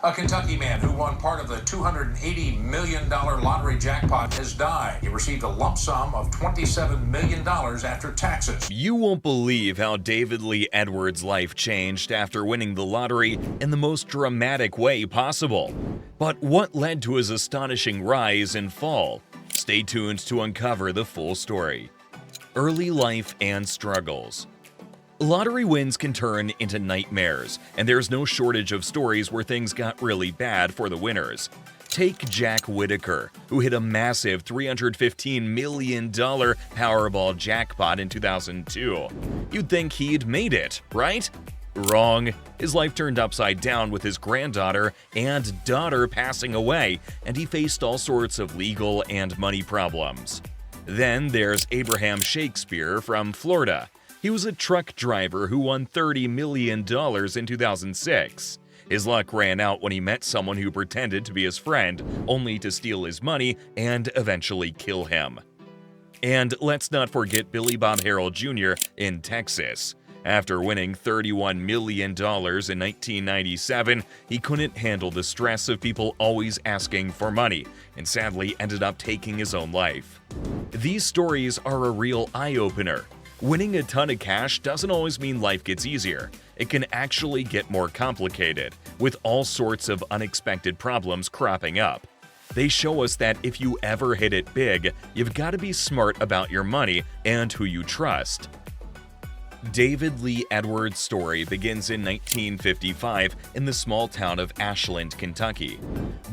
A Kentucky man who won part of the $280 million lottery jackpot has died. He received a lump sum of $27 million after taxes. You won't believe how David Lee Edwards' life changed after winning the lottery in the most dramatic way possible. But what led to his astonishing rise and fall? Stay tuned to uncover the full story. Early life and struggles. Lottery wins can turn into nightmares, and there's no shortage of stories where things got really bad for the winners. Take Jack Whitaker, who hit a massive $315 million Powerball jackpot in 2002. You'd think he'd made it, right? Wrong. His life turned upside down with his granddaughter and daughter passing away, and he faced all sorts of legal and money problems. Then there's Abraham Shakespeare from Florida. He was a truck driver who won $30 million in 2006. His luck ran out when he met someone who pretended to be his friend, only to steal his money and eventually kill him. And let's not forget Billy Bob Harrell Jr. in Texas. After winning $31 million in 1997, he couldn't handle the stress of people always asking for money, and sadly ended up taking his own life. These stories are a real eye-opener. Winning a ton of cash doesn't always mean life gets easier. It can actually get more complicated, with all sorts of unexpected problems cropping up. They show us that if you ever hit it big, you've got to be smart about your money and who you trust. David Lee Edwards' story begins in 1955 in the small town of Ashland, Kentucky.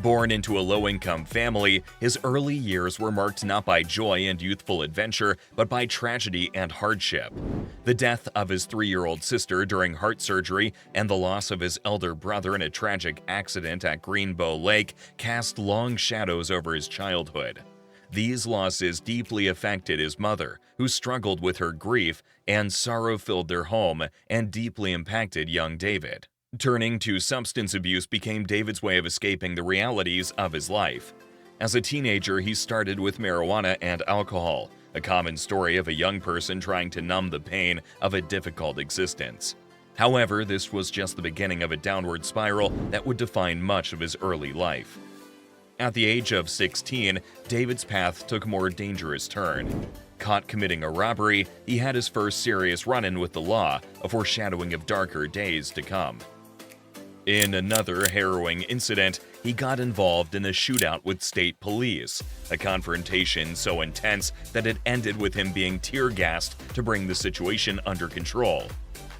Born into a low-income family, his early years were marked not by joy and youthful adventure, but by tragedy and hardship. The death of his 3-year-old sister during heart surgery and the loss of his elder brother in a tragic accident at Greenbow Lake cast long shadows over his childhood. These losses deeply affected his mother, who struggled with her grief, and sorrow filled their home and deeply impacted young David. Turning to substance abuse became David's way of escaping the realities of his life. As a teenager, he started with marijuana and alcohol, a common story of a young person trying to numb the pain of a difficult existence. However, this was just the beginning of a downward spiral that would define much of his early life. At the age of 16, David's path took a more dangerous turn. Caught committing a robbery, he had his first serious run-in with the law, a foreshadowing of darker days to come. In another harrowing incident, he got involved in a shootout with state police, a confrontation so intense that it ended with him being tear-gassed to bring the situation under control.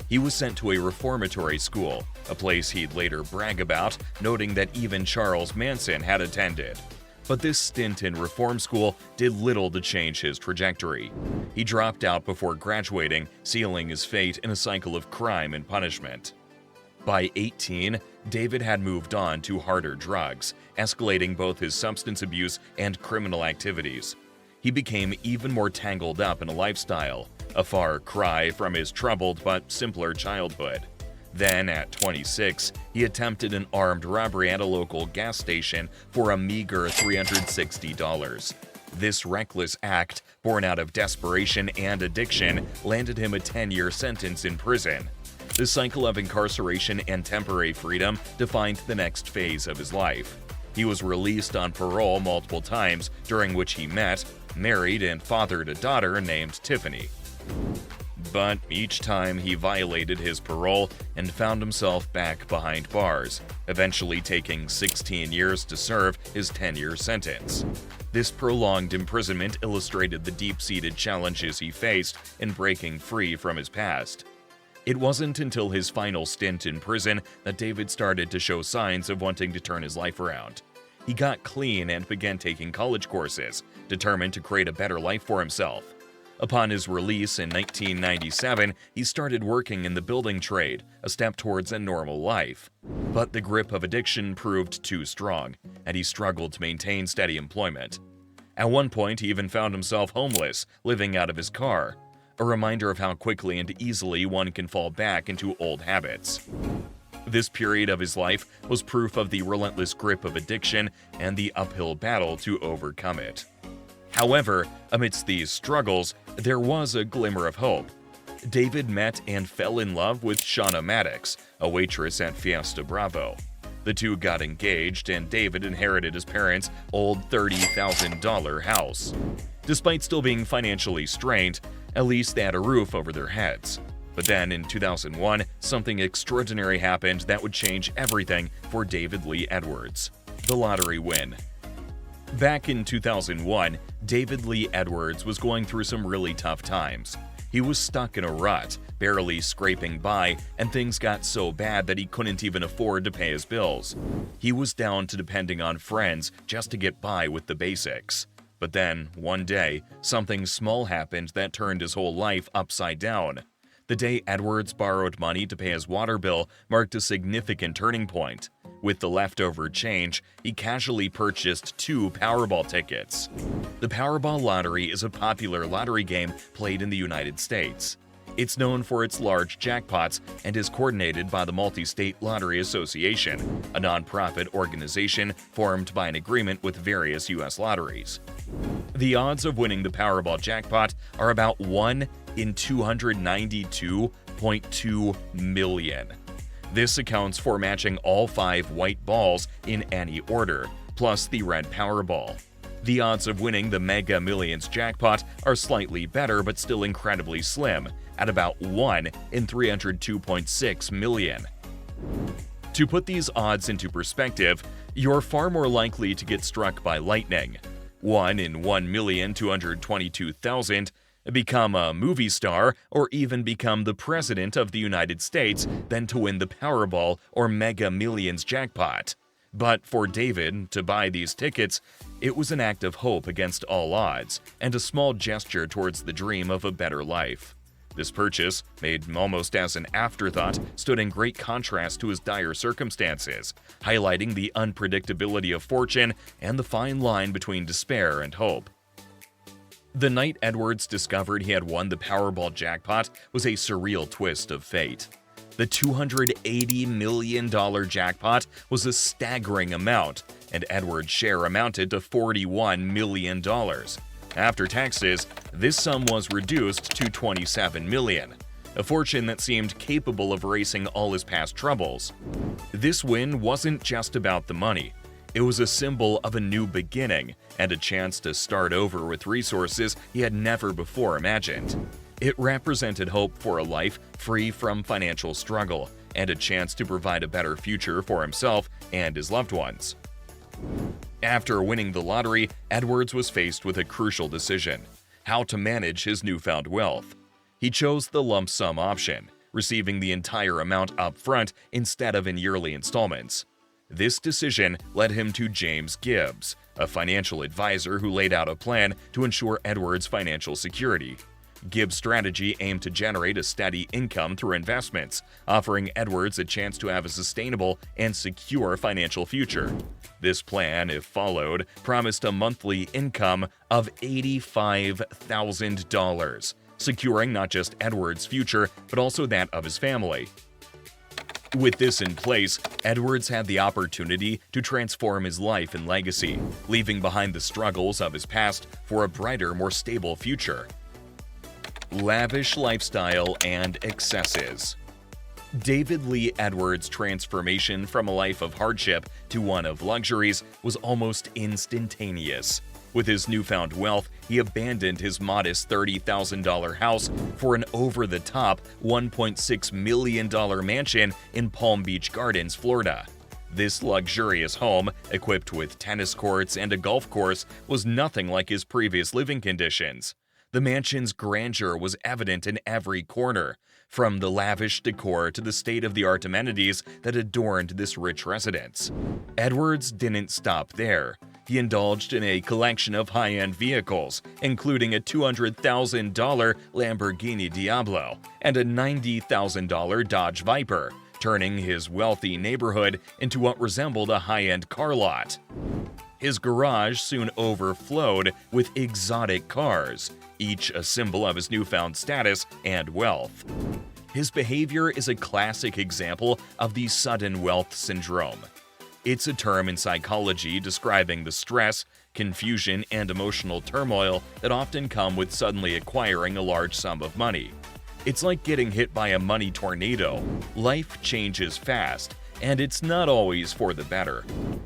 He was sent to a reformatory school, a place he'd later brag about, noting that even Charles Manson had attended. But this stint in reform school did little to change his trajectory. He dropped out before graduating, sealing his fate in a cycle of crime and punishment. By 18, David had moved on to harder drugs, escalating both his substance abuse and criminal activities. He became even more tangled up in a lifestyle, a far cry from his troubled but simpler childhood. Then, at 26, he attempted an armed robbery at a local gas station for a meager $360. This reckless act, born out of desperation and addiction, landed him a 10-year sentence in prison. The cycle of incarceration and temporary freedom defined the next phase of his life. He was released on parole multiple times, during which he met, married, and fathered a daughter named Tiffany. But each time he violated his parole and found himself back behind bars, eventually taking 16 years to serve his 10-year sentence. This prolonged imprisonment illustrated the deep-seated challenges he faced in breaking free from his past. It wasn't until his final stint in prison that David started to show signs of wanting to turn his life around. He got clean and began taking college courses, determined to create a better life for himself. Upon his release in 1997, he started working in the building trade, a step towards a normal life. But the grip of addiction proved too strong, and he struggled to maintain steady employment. At one point, he even found himself homeless, living out of his car, a reminder of how quickly and easily one can fall back into old habits. This period of his life was proof of the relentless grip of addiction and the uphill battle to overcome it. However, amidst these struggles, there was a glimmer of hope. David met and fell in love with Shauna Maddox, a waitress at Fiesta Bravo. The two got engaged, and David inherited his parents' old $30,000 house. Despite still being financially strained, at least they had a roof over their heads. But then in 2001, something extraordinary happened that would change everything for David Lee Edwards: the lottery win. Back in 2001, David Lee Edwards was going through some really tough times. He was stuck in a rut, barely scraping by, and things got so bad that he couldn't even afford to pay his bills. He was down to depending on friends just to get by with the basics. But then, one day, something small happened that turned his whole life upside down. The day Edwards borrowed money to pay his water bill marked a significant turning point. With the leftover change, he casually purchased 2 Powerball tickets. The Powerball lottery is a popular lottery game played in the United States. It's known for its large jackpots and is coordinated by the Multi-State Lottery Association, a nonprofit organization formed by an agreement with various U.S. lotteries. The odds of winning the Powerball jackpot are about 1 in 292.2 million. This accounts for matching all 5 white balls in any order, plus the red Powerball. The odds of winning the Mega Millions jackpot are slightly better but still incredibly slim, at about 1 in 302.6 million. To put these odds into perspective, you're far more likely to get struck by lightning, 1 in 1,222,000, become a movie star, or even become the President of the United States than to win the Powerball or Mega Millions jackpot. But for David to buy these tickets, it was an act of hope against all odds, and a small gesture towards the dream of a better life. This purchase, made almost as an afterthought, stood in great contrast to his dire circumstances, highlighting the unpredictability of fortune and the fine line between despair and hope. The night Edwards discovered he had won the Powerball jackpot was a surreal twist of fate. The $280 million jackpot was a staggering amount, and Edwards' share amounted to $41 million. After taxes, this sum was reduced to $27 million, a fortune that seemed capable of erasing all his past troubles. This win wasn't just about the money. It was a symbol of a new beginning and a chance to start over with resources he had never before imagined. It represented hope for a life free from financial struggle and a chance to provide a better future for himself and his loved ones. After winning the lottery, Edwards was faced with a crucial decision: how to manage his newfound wealth. He chose the lump sum option, receiving the entire amount up front instead of in yearly installments. This decision led him to James Gibbs, a financial advisor who laid out a plan to ensure Edwards' financial security. Gibbs' strategy aimed to generate a steady income through investments, offering Edwards a chance to have a sustainable and secure financial future. This plan, if followed, promised a monthly income of $85,000, securing not just Edwards' future, but also that of his family. With this in place, Edwards had the opportunity to transform his life and legacy, leaving behind the struggles of his past for a brighter, more stable future. Lavish lifestyle and excesses. David Lee Edwards' transformation from a life of hardship to one of luxuries was almost instantaneous. With his newfound wealth, he abandoned his modest $30,000 house for an over-the-top $1.6 million mansion in Palm Beach Gardens, Florida. This luxurious home, equipped with tennis courts and a golf course, was nothing like his previous living conditions. The mansion's grandeur was evident in every corner, from the lavish decor to the state-of-the-art amenities that adorned this rich residence. Edwards didn't stop there. He indulged in a collection of high-end vehicles, including a $200,000 Lamborghini Diablo and a $90,000 Dodge Viper, turning his wealthy neighborhood into what resembled a high-end car lot. His garage soon overflowed with exotic cars, each a symbol of his newfound status and wealth. His behavior is a classic example of the sudden wealth syndrome. It's a term in psychology describing the stress, confusion, and emotional turmoil that often come with suddenly acquiring a large sum of money. It's like getting hit by a money tornado. Life changes fast, and it's not always for the better.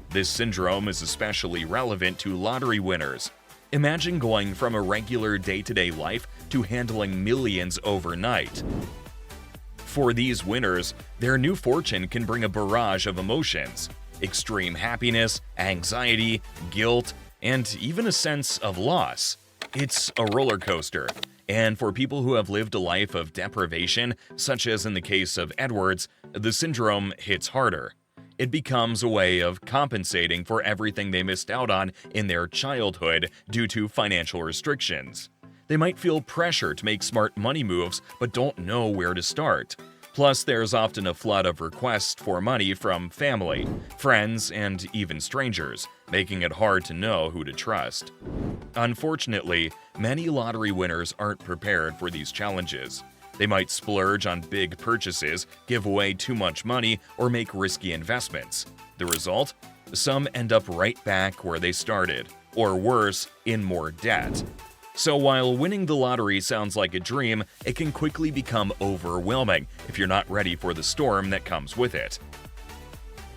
This syndrome is especially relevant to lottery winners. Imagine going from a regular day-to-day life to handling millions overnight. For these winners, their new fortune can bring a barrage of emotions: extreme happiness, anxiety, guilt, and even a sense of loss. It's a roller coaster, and for people who have lived a life of deprivation, such as in the case of Edwards, the syndrome hits harder. It becomes a way of compensating for everything they missed out on in their childhood due to financial restrictions. They might feel pressure to make smart money moves but don't know where to start. Plus, there's often a flood of requests for money from family, friends, and even strangers, making it hard to know who to trust. Unfortunately, many lottery winners aren't prepared for these challenges. They might splurge on big purchases, give away too much money, or make risky investments. The result? Some end up right back where they started, or worse, in more debt. So while winning the lottery sounds like a dream, it can quickly become overwhelming if you're not ready for the storm that comes with it.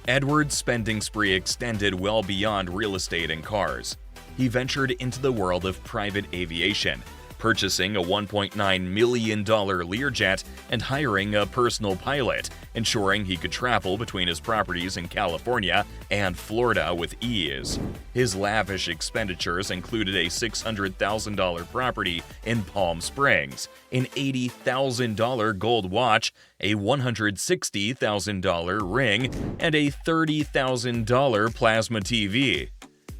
Edward's spending spree extended well beyond real estate and cars. He ventured into the world of private aviation, purchasing a $1.9 million Learjet and hiring a personal pilot, ensuring he could travel between his properties in California and Florida with ease. His lavish expenditures included a $600,000 property in Palm Springs, an $80,000 gold watch, a $160,000 ring, and a $30,000 plasma TV.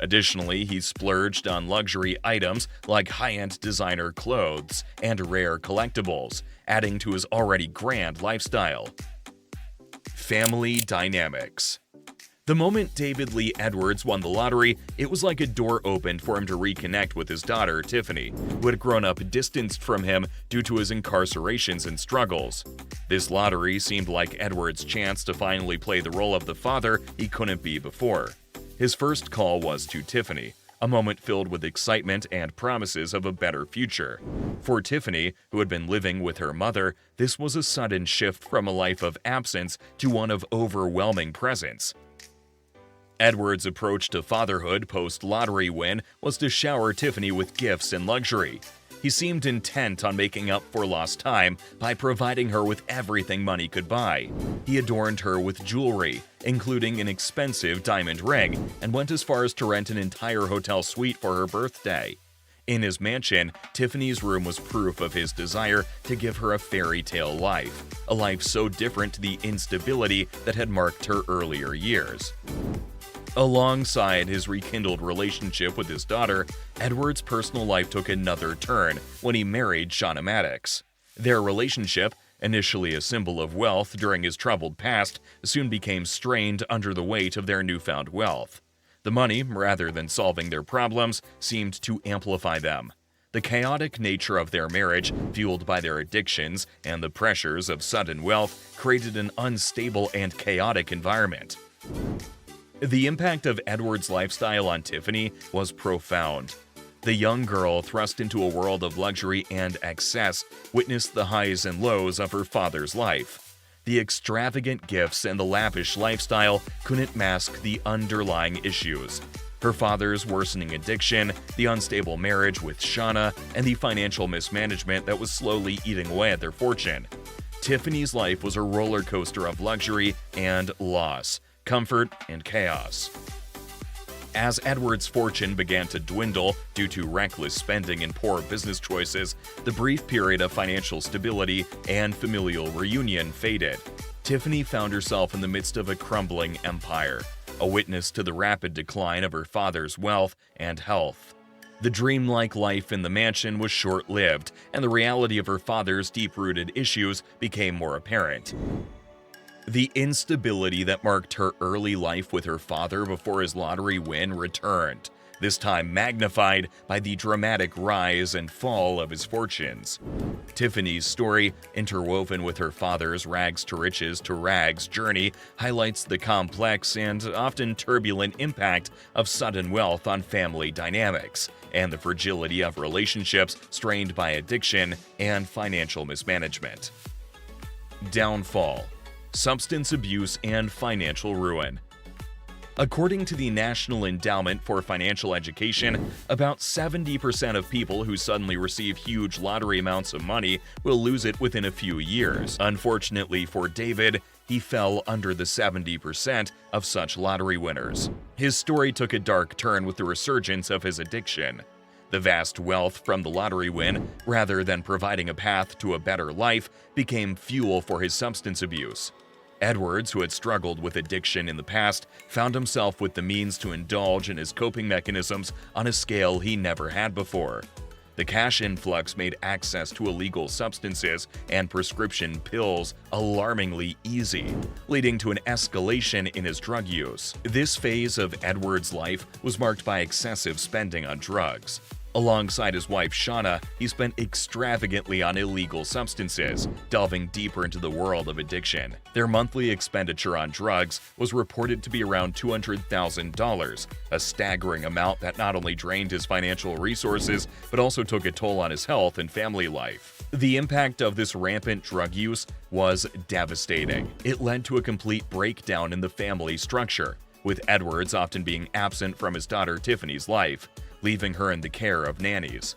Additionally, he splurged on luxury items like high-end designer clothes and rare collectibles, adding to his already grand lifestyle. Family dynamics. The moment David Lee Edwards won the lottery, it was like a door opened for him to reconnect with his daughter, Tiffany, who had grown up distanced from him due to his incarcerations and struggles. This lottery seemed like Edwards' chance to finally play the role of the father he couldn't be before. His first call was to Tiffany, a moment filled with excitement and promises of a better future. For Tiffany, who had been living with her mother, this was a sudden shift from a life of absence to one of overwhelming presence. Edwards' approach to fatherhood post-lottery win was to shower Tiffany with gifts and luxury. He seemed intent on making up for lost time by providing her with everything money could buy. He adorned her with jewelry, including an expensive diamond ring, and went as far as to rent an entire hotel suite for her birthday. In his mansion, Tiffany's room was proof of his desire to give her a fairy tale life, a life so different to the instability that had marked her earlier years. Alongside his rekindled relationship with his daughter, Edward's personal life took another turn when he married Shauna Maddox. Their relationship, initially a symbol of wealth during his troubled past, soon became strained under the weight of their newfound wealth. The money, rather than solving their problems, seemed to amplify them. The chaotic nature of their marriage, fueled by their addictions and the pressures of sudden wealth, created an unstable and chaotic environment. The impact of Edward's lifestyle on Tiffany was profound. The young girl, thrust into a world of luxury and excess, witnessed the highs and lows of her father's life. The extravagant gifts and the lavish lifestyle couldn't mask the underlying issues: her father's worsening addiction, the unstable marriage with Shauna, and the financial mismanagement that was slowly eating away at their fortune. Tiffany's life was a roller coaster of luxury and loss, comfort, and chaos. As Edward's fortune began to dwindle due to reckless spending and poor business choices, the brief period of financial stability and familial reunion faded. Tiffany found herself in the midst of a crumbling empire, a witness to the rapid decline of her father's wealth and health. The dreamlike life in the mansion was short-lived, and the reality of her father's deep-rooted issues became more apparent. The instability that marked her early life with her father before his lottery win returned, this time magnified by the dramatic rise and fall of his fortunes. Tiffany's story, interwoven with her father's rags to riches to rags journey, highlights the complex and often turbulent impact of sudden wealth on family dynamics, and the fragility of relationships strained by addiction and financial mismanagement. Downfall. substance abuse, and financial ruin. According to the National Endowment for Financial Education, about 70% of people who suddenly receive huge lottery amounts of money will lose it within a few years. Unfortunately for David, he fell under the 70% of such lottery winners. His story took a dark turn with the resurgence of his addiction. The vast wealth from the lottery win, rather than providing a path to a better life, became fuel for his substance abuse. Edwards, who had struggled with addiction in the past, found himself with the means to indulge in his coping mechanisms on a scale he never had before. The cash influx made access to illegal substances and prescription pills alarmingly easy, leading to an escalation in his drug use. This phase of Edwards' life was marked by excessive spending on drugs. Alongside his wife Shauna, he spent extravagantly on illegal substances, delving deeper into the world of addiction. Their monthly expenditure on drugs was reported to be around $200,000, a staggering amount that not only drained his financial resources, but also took a toll on his health and family life. The impact of this rampant drug use was devastating. It led to a complete breakdown in the family structure, with Edwards often being absent from his daughter Tiffany's life, leaving her in the care of nannies.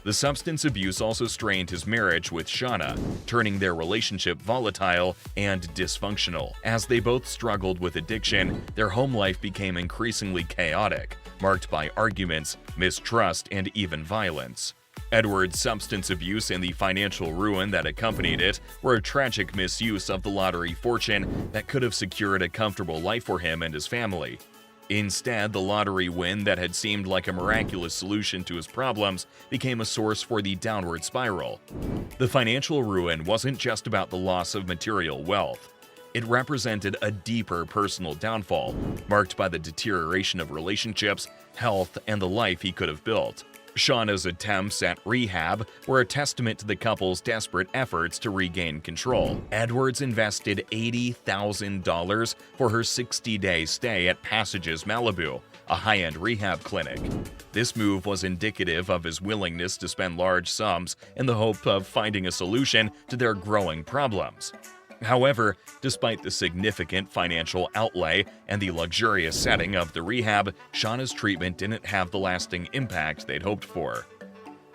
The substance abuse also strained his marriage with Shauna, turning their relationship volatile and dysfunctional. As they both struggled with addiction, their home life became increasingly chaotic, marked by arguments, mistrust, and even violence. Edwards' substance abuse and the financial ruin that accompanied it were a tragic misuse of the lottery fortune that could have secured a comfortable life for him and his family. Instead, the lottery win that had seemed like a miraculous solution to his problems became a source for the downward spiral. The financial ruin wasn't just about the loss of material wealth. It represented a deeper personal downfall, marked by the deterioration of relationships, health, and the life he could have built. Shauna's attempts at rehab were a testament to the couple's desperate efforts to regain control. Edwards invested $80,000 for her 60-day stay at Passages Malibu, a high-end rehab clinic. This move was indicative of his willingness to spend large sums in the hope of finding a solution to their growing problems. However, despite the significant financial outlay and the luxurious setting of the rehab, Shauna's treatment didn't have the lasting impact they'd hoped for.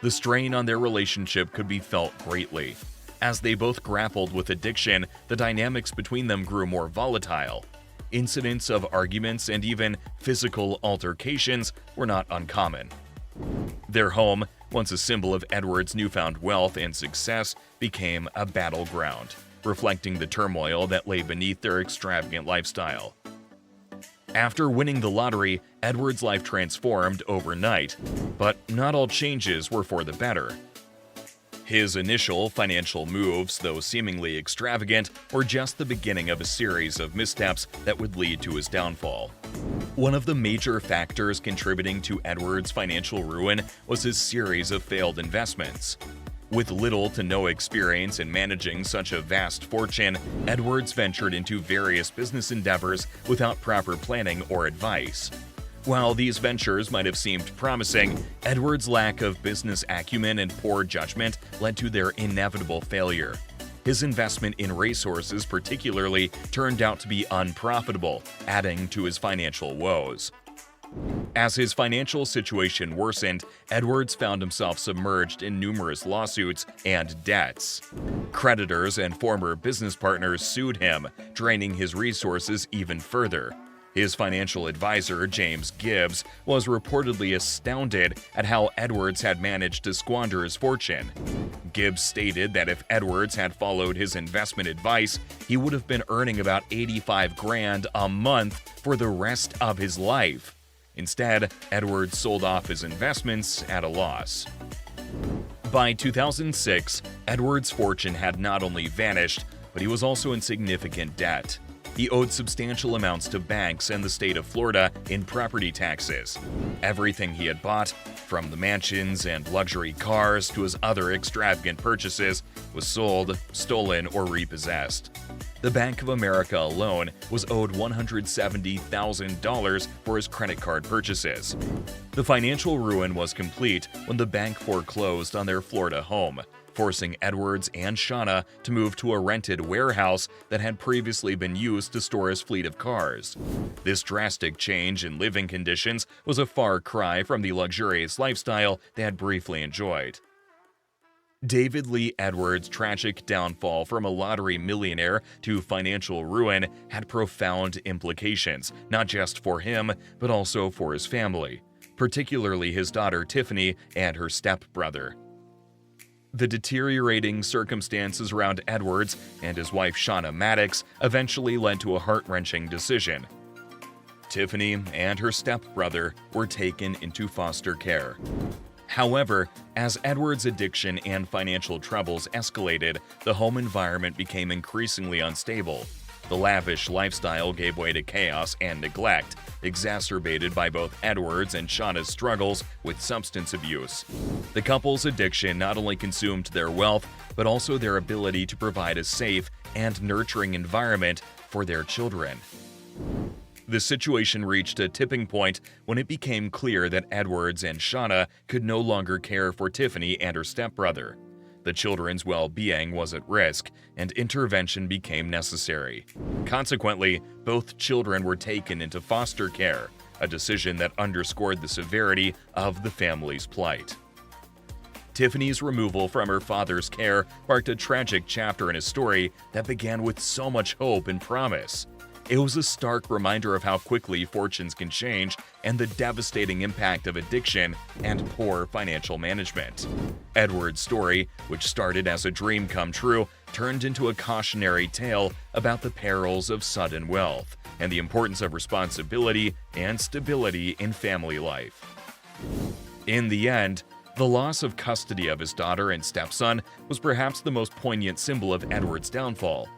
The strain on their relationship could be felt greatly. As they both grappled with addiction, the dynamics between them grew more volatile. Incidents of arguments and even physical altercations were not uncommon. Their home, once a symbol of Edwards' newfound wealth and success, became a battleground, reflecting the turmoil that lay beneath their extravagant lifestyle. After winning the lottery, Edwards' life transformed overnight, but not all changes were for the better. His initial financial moves, though seemingly extravagant, were just the beginning of a series of missteps that would lead to his downfall. One of the major factors contributing to Edwards' financial ruin was his series of failed investments. With little to no experience in managing such a vast fortune, Edwards ventured into various business endeavors without proper planning or advice. While these ventures might have seemed promising, Edwards' lack of business acumen and poor judgment led to their inevitable failure. His investment in racehorses particularly turned out to be unprofitable, adding to his financial woes. As his financial situation worsened, Edwards found himself submerged in numerous lawsuits and debts. Creditors and former business partners sued him, draining his resources even further. His financial advisor, James Gibbs, was reportedly astounded at how Edwards had managed to squander his fortune. Gibbs stated that if Edwards had followed his investment advice, he would have been earning about $85,000 a month for the rest of his life. Instead, Edwards sold off his investments at a loss. By 2006, Edwards' fortune had not only vanished, but he was also in significant debt. He owed substantial amounts to banks and the state of Florida in property taxes. Everything he had bought, from the mansions and luxury cars to his other extravagant purchases, was sold, stolen, or repossessed. The Bank of America alone was owed $170,000 for his credit card purchases. The financial ruin was complete when the bank foreclosed on their Florida home, forcing Edwards and Shauna to move to a rented warehouse that had previously been used to store his fleet of cars. This drastic change in living conditions was a far cry from the luxurious lifestyle they had briefly enjoyed. David Lee Edwards' tragic downfall from a lottery millionaire to financial ruin had profound implications, not just for him, but also for his family, particularly his daughter Tiffany and her stepbrother. The deteriorating circumstances around Edwards and his wife Shauna Maddox eventually led to a heart-wrenching decision. Tiffany and her stepbrother were taken into foster care. However, as Edwards' addiction and financial troubles escalated, the home environment became increasingly unstable. The lavish lifestyle gave way to chaos and neglect, exacerbated by both Edwards and Shauna's struggles with substance abuse. The couple's addiction not only consumed their wealth, but also their ability to provide a safe and nurturing environment for their children. The situation reached a tipping point when it became clear that Edwards and Shauna could no longer care for Tiffany and her stepbrother. The children's well-being was at risk, and intervention became necessary. Consequently, both children were taken into foster care, a decision that underscored the severity of the family's plight. Tiffany's removal from her father's care marked a tragic chapter in a story that began with so much hope and promise. It was a stark reminder of how quickly fortunes can change and the devastating impact of addiction and poor financial management. Edward's story, which started as a dream come true, turned into a cautionary tale about the perils of sudden wealth and the importance of responsibility and stability in family life. In the end, the loss of custody of his daughter and stepson was perhaps the most poignant symbol of Edward's downfall.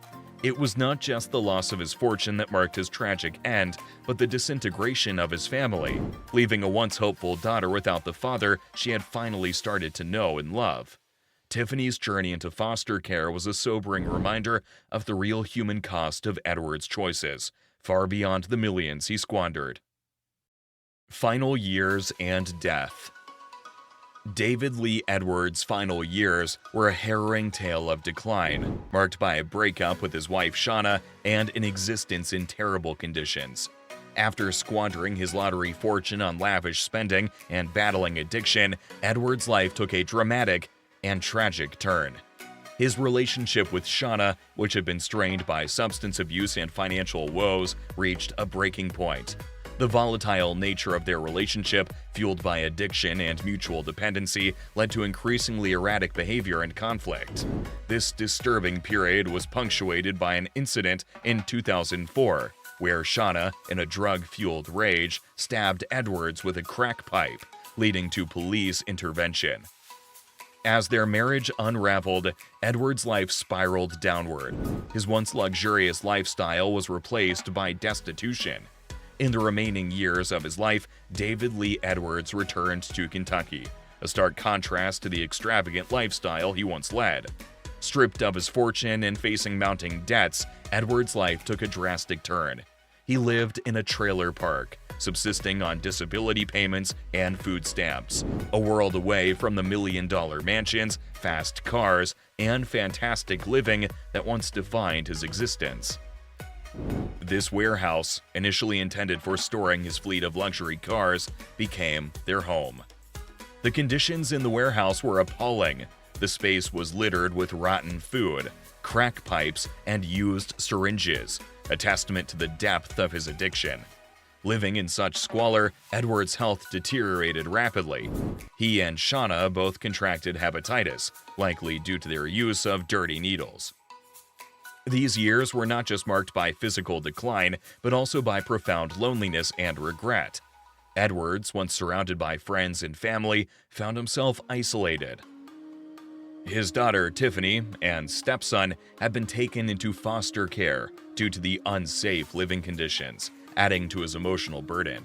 It was not just the loss of his fortune that marked his tragic end, but the disintegration of his family, leaving a once hopeful daughter without the father she had finally started to know and love. Tiffany's journey into foster care was a sobering reminder of the real human cost of Edward's choices, far beyond the millions he squandered. Final years and death. David Lee Edwards' final years were a harrowing tale of decline, marked by a breakup with his wife Shauna and an existence in terrible conditions. After squandering his lottery fortune on lavish spending and battling addiction, Edwards' life took a dramatic and tragic turn. His relationship with Shauna, which had been strained by substance abuse and financial woes, reached a breaking point. The volatile nature of their relationship, fueled by addiction and mutual dependency, led to increasingly erratic behavior and conflict. This disturbing period was punctuated by an incident in 2004, where Shauna, in a drug-fueled rage, stabbed Edwards with a crack pipe, leading to police intervention. As their marriage unraveled, Edwards' life spiraled downward. His once luxurious lifestyle was replaced by destitution. In the remaining years of his life, David Lee Edwards returned to Kentucky, a stark contrast to the extravagant lifestyle he once led. Stripped of his fortune and facing mounting debts, Edwards' life took a drastic turn. He lived in a trailer park, subsisting on disability payments and food stamps, a world away from the million-dollar mansions, fast cars, and fantastic living that once defined his existence. This warehouse, initially intended for storing his fleet of luxury cars, became their home. The conditions in the warehouse were appalling. The space was littered with rotten food, crack pipes, and used syringes, a testament to the depth of his addiction. Living in such squalor, Edward's health deteriorated rapidly. He and Shauna both contracted hepatitis, likely due to their use of dirty needles. These years were not just marked by physical decline, but also by profound loneliness and regret. Edwards, once surrounded by friends and family, found himself isolated. His daughter Tiffany and stepson had been taken into foster care due to the unsafe living conditions, adding to his emotional burden.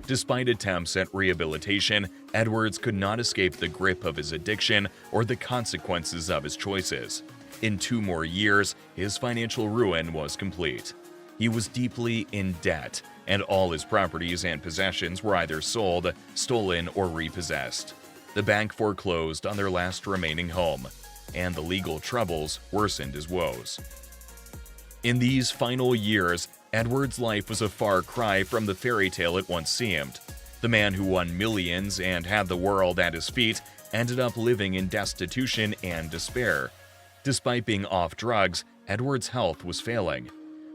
Despite attempts at rehabilitation, Edwards could not escape the grip of his addiction or the consequences of his choices. In 2 more years, his financial ruin was complete. He was deeply in debt, and all his properties and possessions were either sold, stolen, or repossessed. The bank foreclosed on their last remaining home. and the legal troubles worsened his woes. In these final years, Edward's life was a far cry from the fairy tale it once seemed. The man who won millions and had the world at his feet ended up living in destitution and despair. Despite being off drugs, Edward's health was failing.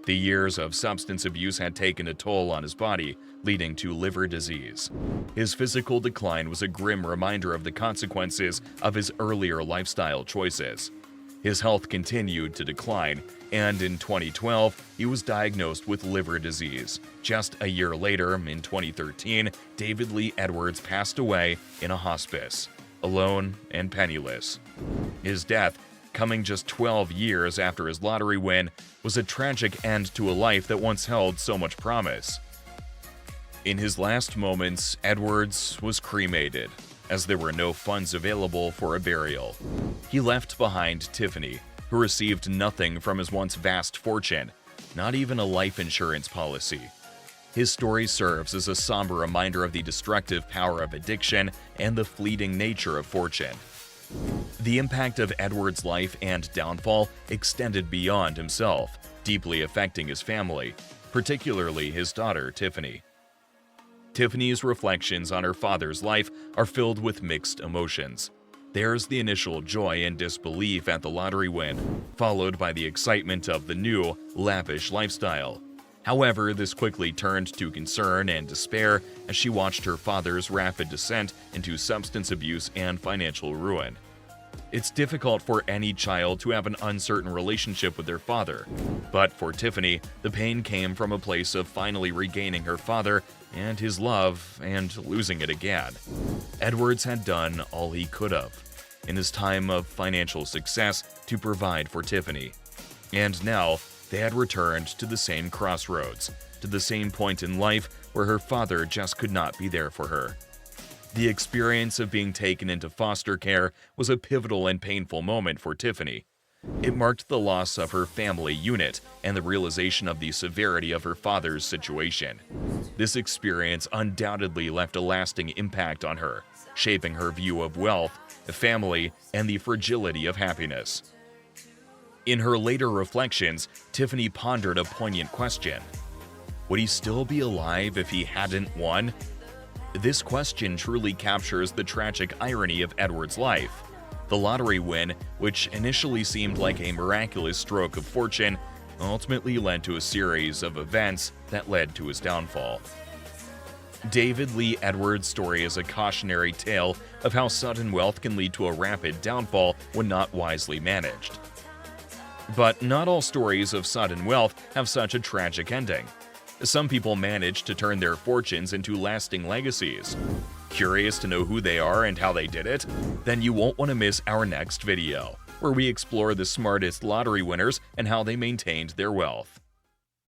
The years of substance abuse had taken a toll on his body, leading to liver disease. His physical decline was a grim reminder of the consequences of his earlier lifestyle choices. His health continued to decline, and in 2012, he was diagnosed with liver disease. Just a year later, in 2013, David Lee Edwards passed away in a hospice, alone and penniless. His death, coming just 12 years after his lottery win, was a tragic end to a life that once held so much promise. In his last moments, Edwards was cremated, as there were no funds available for a burial. He left behind Tiffany, who received nothing from his once vast fortune, not even a life insurance policy. His story serves as a somber reminder of the destructive power of addiction and the fleeting nature of fortune. The impact of Edward's life and downfall extended beyond himself, deeply affecting his family, particularly his daughter, Tiffany. Tiffany's reflections on her father's life are filled with mixed emotions. There's the initial joy and disbelief at the lottery win, followed by the excitement of the new, lavish lifestyle. However, this quickly turned to concern and despair as she watched her father's rapid descent into substance abuse and financial ruin. It's difficult for any child to have an uncertain relationship with their father, but for Tiffany, the pain came from a place of finally regaining her father and his love and losing it again. Edwards had done all he could have, in his time of financial success, to provide for Tiffany. And now, they had returned to the same crossroads, to the same point in life where her father just could not be there for her. The experience of being taken into foster care was a pivotal and painful moment for Tiffany. It marked the loss of her family unit and the realization of the severity of her father's situation. This experience undoubtedly left a lasting impact on her, shaping her view of wealth, family, and the fragility of happiness. In her later reflections, Tiffany pondered a poignant question. Would he still be alive if he hadn't won? This question truly captures the tragic irony of Edward's life. The lottery win, which initially seemed like a miraculous stroke of fortune, ultimately led to a series of events that led to his downfall. David Lee Edwards' story is a cautionary tale of how sudden wealth can lead to a rapid downfall when not wisely managed. But not all stories of sudden wealth have such a tragic ending. Some people manage to turn their fortunes into lasting legacies. Curious to know who they are and how they did it? Then you won't want to miss our next video, where we explore the smartest lottery winners and how they maintained their wealth.